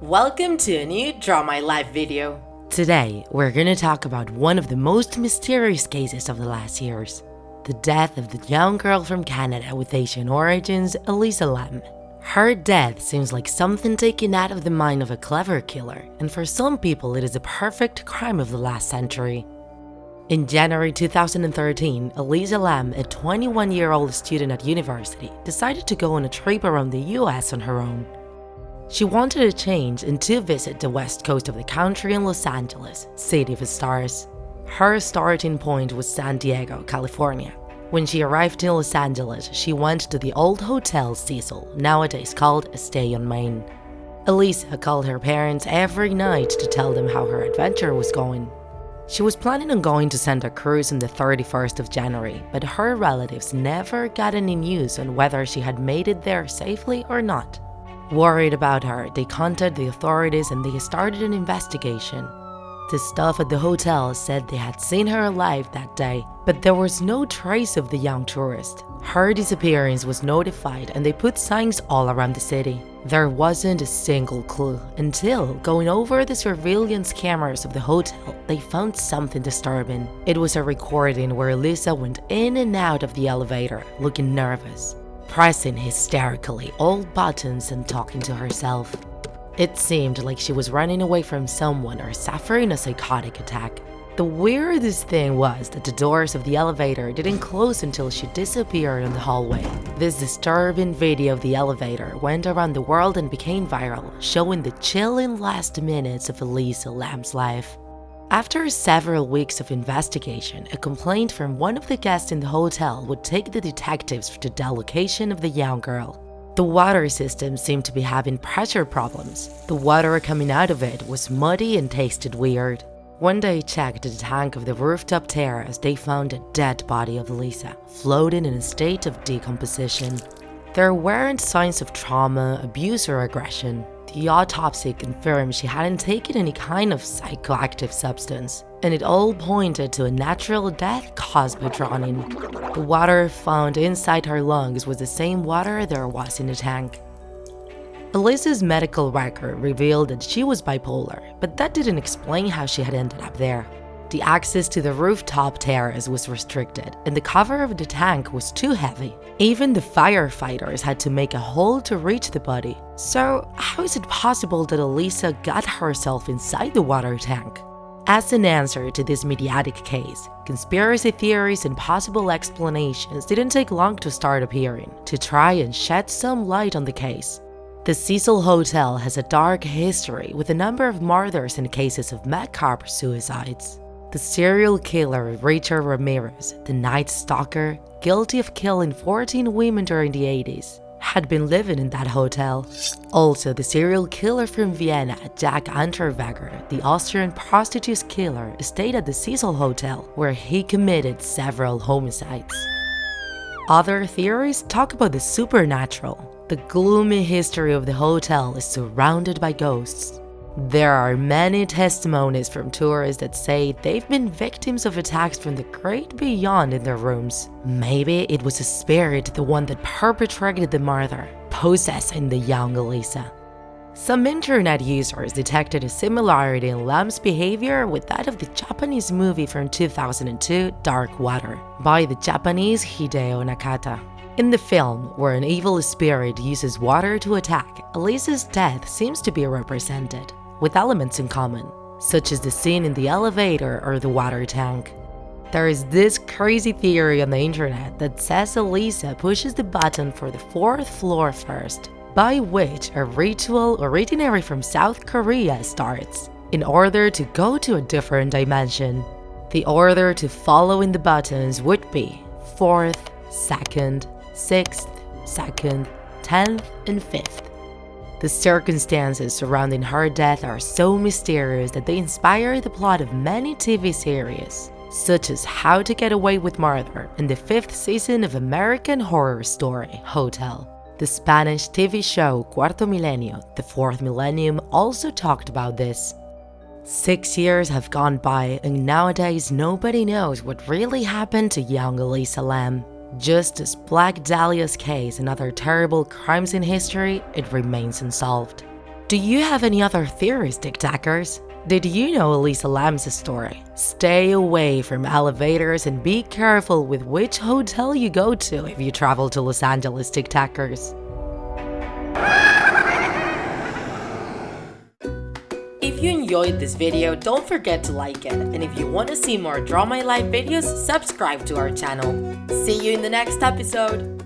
Welcome to a new Draw My Life video. Today, we're gonna talk about one of the most mysterious cases of the last years. The death of the young girl from Canada with Asian origins, Elisa Lam. Her death seems like something taken out of the mind of a clever killer, and for some people it is a perfect crime of the last century. In January 2013, Elisa Lam, a 21-year-old student at university, decided to go on a trip around the US on her own. She wanted a change and to visit the west coast of the country in Los Angeles, City of Stars. Her starting point was San Diego, California. When she arrived in Los Angeles, she went to the old Hotel Cecil, nowadays called a Stay on Main. Elisa called her parents every night to tell them how her adventure was going. She was planning on going to Santa Cruz on the 31st of January, but her relatives never got any news on whether she had made it there safely or not. Worried about her, they contacted the authorities and they started an investigation. The staff at the hotel said they had seen her alive that day, but there was no trace of the young tourist. Her disappearance was notified and they put signs all around the city. There wasn't a single clue until, going over the surveillance cameras of the hotel, they found something disturbing. It was a recording where Elisa went in and out of the elevator, looking nervous, pressing hysterically all buttons and talking to herself. It seemed like she was running away from someone or suffering a psychotic attack. The weirdest thing was that the doors of the elevator didn't close until she disappeared in the hallway. This disturbing video of the elevator went around the world and became viral, showing the chilling last minutes of Elisa Lam's life. After several weeks of investigation, a complaint from one of the guests in the hotel would take the detectives to the location of the young girl. The water system seemed to be having pressure problems. The water coming out of it was muddy and tasted weird. When they checked the tank of the rooftop terrace, they found a dead body of Elisa, floating in a state of decomposition. There weren't signs of trauma, abuse, or aggression. The autopsy confirmed she hadn't taken any kind of psychoactive substance, and it all pointed to a natural death caused by drowning. The water found inside her lungs was the same water there was in the tank. Elisa's medical record revealed that she was bipolar, but that didn't explain how she had ended up there. The access to the rooftop terrace was restricted, and the cover of the tank was too heavy. Even the firefighters had to make a hole to reach the body. So, how is it possible that Elisa got herself inside the water tank? As an answer to this mediatic case, conspiracy theories and possible explanations didn't take long to start appearing to try and shed some light on the case. The Cecil Hotel has a dark history with a number of murders and cases of macabre suicides. The serial killer Richard Ramirez, the Night Stalker, guilty of killing 14 women during the 80s, had been living in that hotel. Also, the serial killer from Vienna, Jack Unterweger, the Austrian prostitute killer, stayed at the Cecil Hotel, where he committed several homicides. Other theories talk about the supernatural. The gloomy history of the hotel is surrounded by ghosts. There are many testimonies from tourists that say they've been victims of attacks from the great beyond in their rooms. Maybe it was a spirit, the one that perpetrated the murder, possessing the young Elisa. Some internet users detected a similarity in Lam's behavior with that of the Japanese movie from 2002, Dark Water, by the Japanese Hideo Nakata. In the film, where an evil spirit uses water to attack, Elisa's death seems to be represented, with elements in common, such as the scene in the elevator or the water tank. There is this crazy theory on the internet that says Elisa pushes the button for the 4th floor first, by which a ritual originating from South Korea starts, in order to go to a different dimension. The order to follow in the buttons would be 4th, 2nd, 6th, 2nd, 10th, and 5th. The circumstances surrounding her death are so mysterious that they inspire the plot of many TV series, such as How to Get Away with Murder and the 5th season of American Horror Story, Hotel. The Spanish TV show Cuarto Milenio, the 4th Millennium, also talked about this. 6 years have gone by and nowadays nobody knows what really happened to young Elisa Lam. Just as Black Dahlia's case and other terrible crimes in history, it remains unsolved. Do you have any other theories, TikTokers? Did you know Elisa Lam's story? Stay away from elevators and be careful with which hotel you go to if you travel to Los Angeles, TikTokers. If you enjoyed this video, don't forget to like it. And if you want to see more Draw My Life videos, subscribe to our channel. See you in the next episode!